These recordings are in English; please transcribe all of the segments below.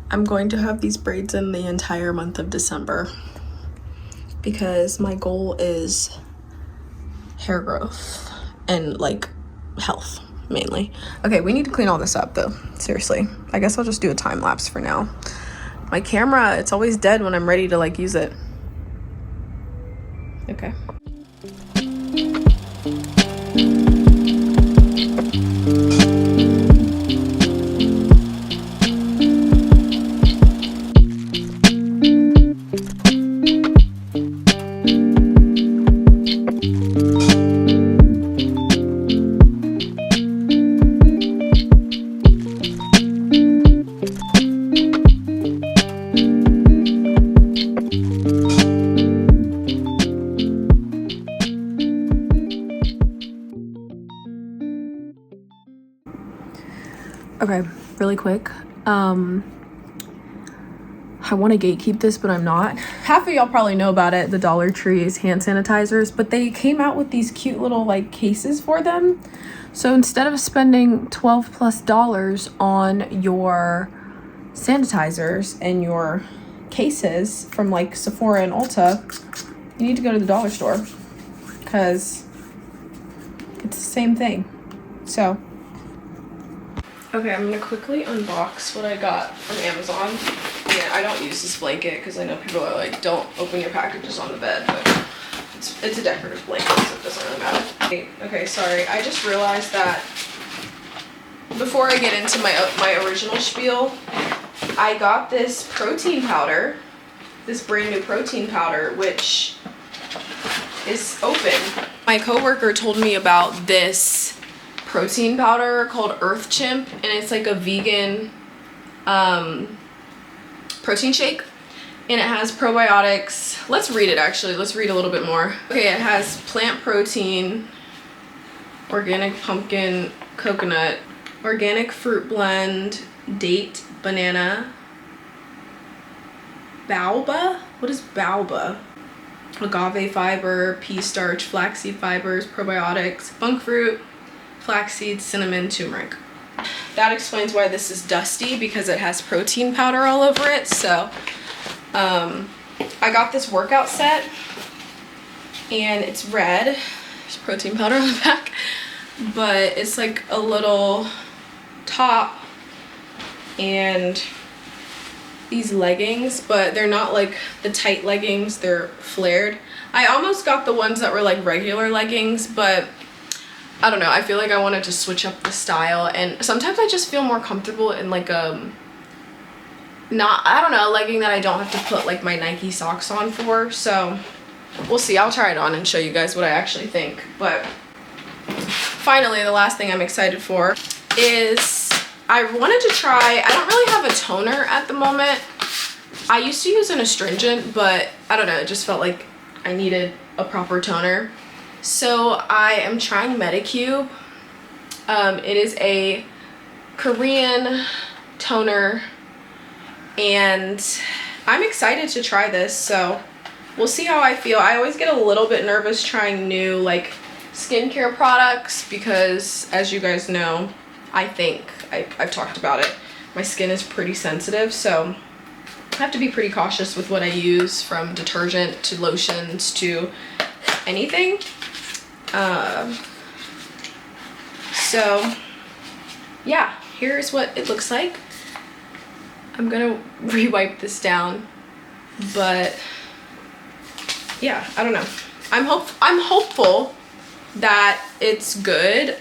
I'm going to have these braids in the entire month of December because my goal is hair growth and like health mainly. Okay, we need to clean all this up though, seriously. I guess I'll just do a time lapse for now. My camera, it's always dead when I'm ready to like use it. Okay. Okay, really quick. I want to gatekeep this, but I'm not. Half of y'all probably know about it, the Dollar Tree's hand sanitizers, but they came out with these cute little like cases for them. So instead of spending $12+ on your sanitizers and your cases from like Sephora and Ulta, you need to go to the dollar store because it's the same thing. So okay, I'm gonna quickly unbox what I got from Amazon. Yeah, I don't use this blanket because I know people are like, don't open your packages on the bed, but it's a decorative blanket, so it doesn't really matter. Okay, sorry, I just realized that before I get into my original spiel, I got this protein powder, this brand new protein powder, which is open. My coworker told me about this protein powder called Earth Chimp, and it's like a vegan protein shake, and it has probiotics. Let's read it actually. Let's read a little bit more. Okay, it has plant protein, organic pumpkin, coconut, organic fruit blend, date, banana, baobab? What is baobab? Agave fiber, pea starch, flaxseed fibers, probiotics, monk fruit, flaxseed, cinnamon, turmeric. That explains why this is dusty, because it has protein powder all over it. So I got this workout set and it's red. There's protein powder on the back, but it's like a little top and these leggings, but they're not like the tight leggings, they're flared. I almost got the ones that were like regular leggings, but I don't know, I feel like I wanted to switch up the style, and sometimes I just feel more comfortable in like a legging that I don't have to put like my Nike socks on for. So we'll see. I'll try it on and show you guys what I actually think. But finally, the last thing I'm excited for is I wanted to try, I don't really have a toner at the moment. I used to use an astringent, but I don't know, it just felt like I needed a proper toner. So I am trying Medicube. It is a Korean toner, and I'm excited to try this, so we'll see how I feel. I always get a little bit nervous trying new like skincare products because, as you guys know, I've talked about it, my skin is pretty sensitive, so I have to be pretty cautious with what I use, from detergent to lotions to anything. So yeah, here's what it looks like. I'm gonna re-wipe this down, but yeah, I don't know. I'm hopeful that it's good.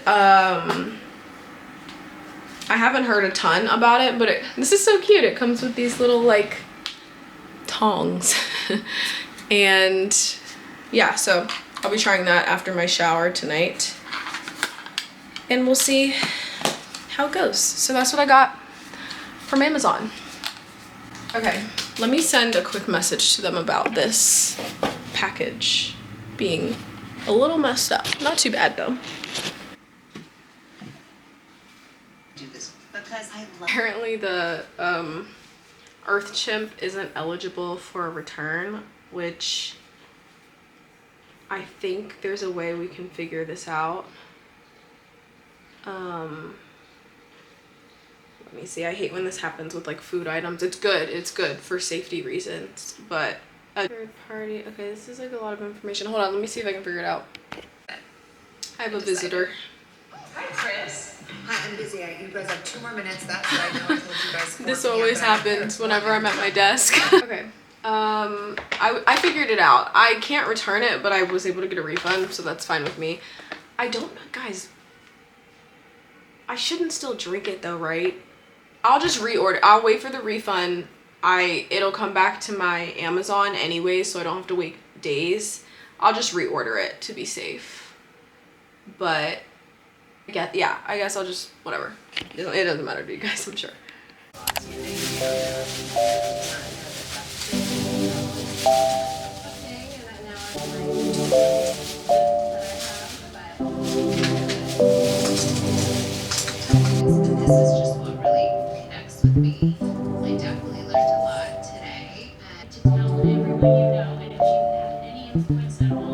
I haven't heard a ton about it, but this is so cute. It comes with these little like tongs and yeah, so I'll be trying that after my shower tonight, and we'll see how it goes. So that's what I got from Amazon. Okay, let me send a quick message to them about this package being a little messed up. Not too bad though. Apparently the Earth Chimp isn't eligible for a return, which I think there's a way we can figure this out. Let me see. I hate when this happens with like food items. It's good for safety reasons, but a third party. Okay, this is like a lot of information. Hold on, let me see if I can figure it out. I have a visitor. Hi, Chris. Hi, I'm busy. You guys have 2 more minutes. That's what I know. I told you guys 4 This always happens whenever I'm at my desk. Okay. I figured it out. I can't return it, but I was able to get a refund, so that's fine with me. I don't, guys, I shouldn't still drink it though, right? I'll just reorder. I'll wait for the refund. It'll come back to my Amazon anyway, so I don't have to wait days. I'll just reorder it to be safe. But I guess I'll just, whatever. It doesn't matter to you guys, I'm sure. This is just what really connects with me. I definitely learned a lot today. To tell everyone you know, and if you have any influence at all.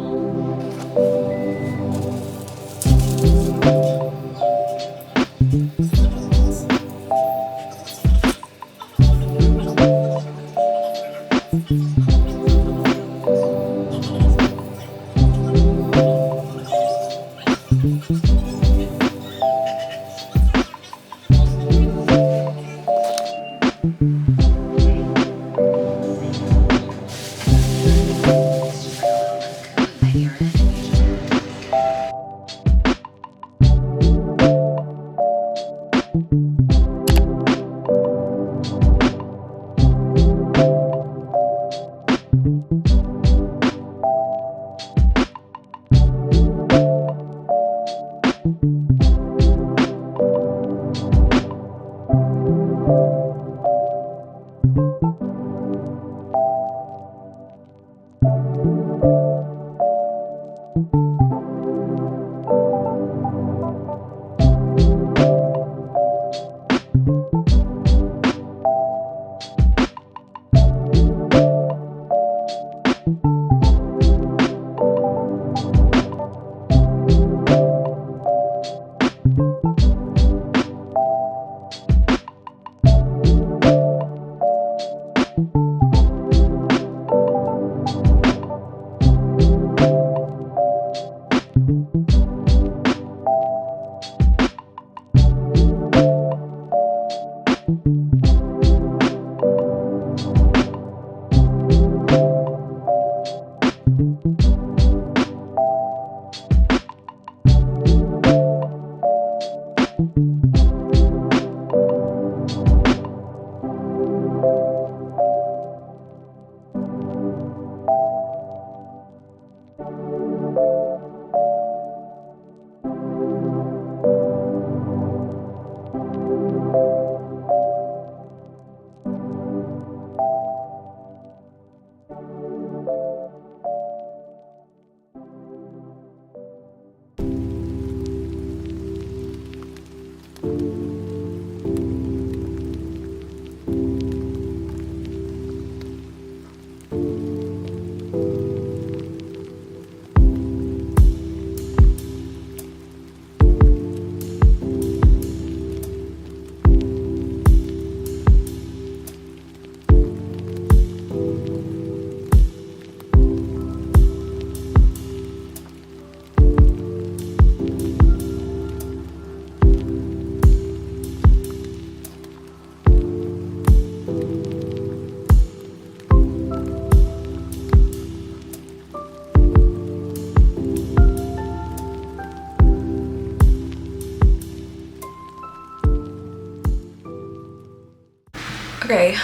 Okay,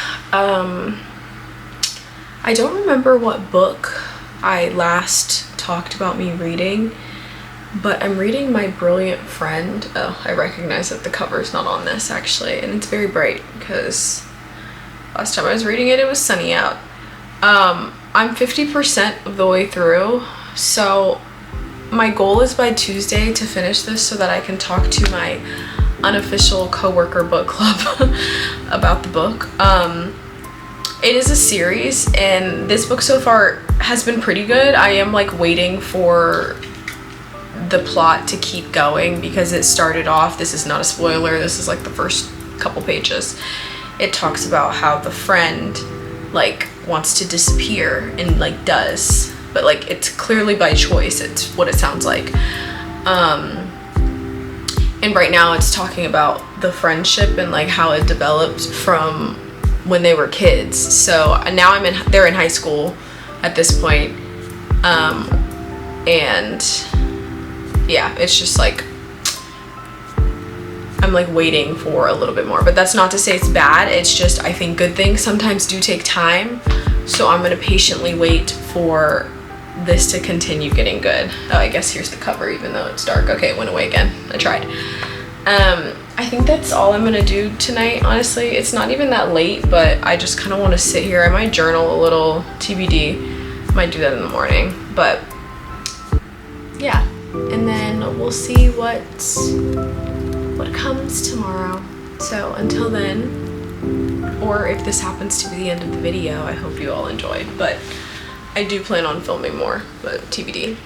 I don't remember what book I last talked about me reading, but I'm reading My Brilliant Friend. Oh, I recognize that the cover's not on this actually, and it's very bright because last time I was reading it, it was sunny out. I'm 50% of the way through, so my goal is by Tuesday to finish this so that I can talk to my unofficial coworker book club about the book. It is a series, and this book so far has been pretty good. I am like waiting for the plot to keep going because it started off, this is not a spoiler, this is like the first couple pages, it talks about how the friend like wants to disappear and like does, but like it's clearly by choice. It's what it sounds like. And right now it's talking about the friendship and like how it developed from when they were kids. So now they're in high school at this point. And yeah, it's just like, I'm like waiting for a little bit more, but that's not to say it's bad. It's just, I think good things sometimes do take time. So I'm gonna patiently wait for this to continue getting good. Oh, I guess here's the cover, even though it's dark. Okay, it went away again. I tried. I think that's all I'm gonna do tonight, honestly. It's not even that late, but I just kind of want to sit here. I might journal a little, TBD. Might do that in the morning, but yeah. And then we'll see what comes tomorrow. So until then, or if this happens to be the end of the video, I hope you all enjoyed, but I do plan on filming more, but TBD.